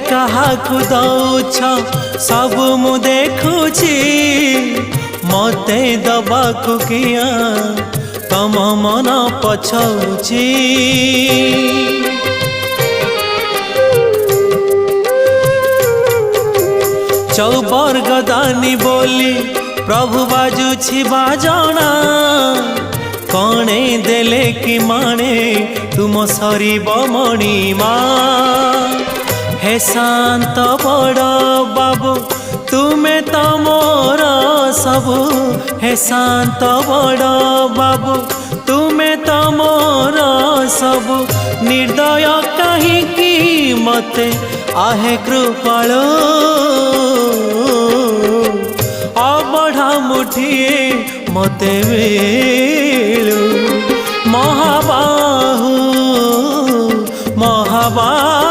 काहाकु दौछ सब मु देखुछि मते दबाकु किया तम मन पछौछि चौबर्ग दानी बोली प्रभु बाजुछि बाजना कणे देले कि माने तुम सरीब मणिमा हे शांत बड़ बाबू तुम्हें तो मोर सबु हे शांत बड़ बाबू तुम्हें तो मोर सबु निर्दय कहीं मते आहे कृपालो अबढ़ा मुठिए मते मिलू महाबाहु महाबाहु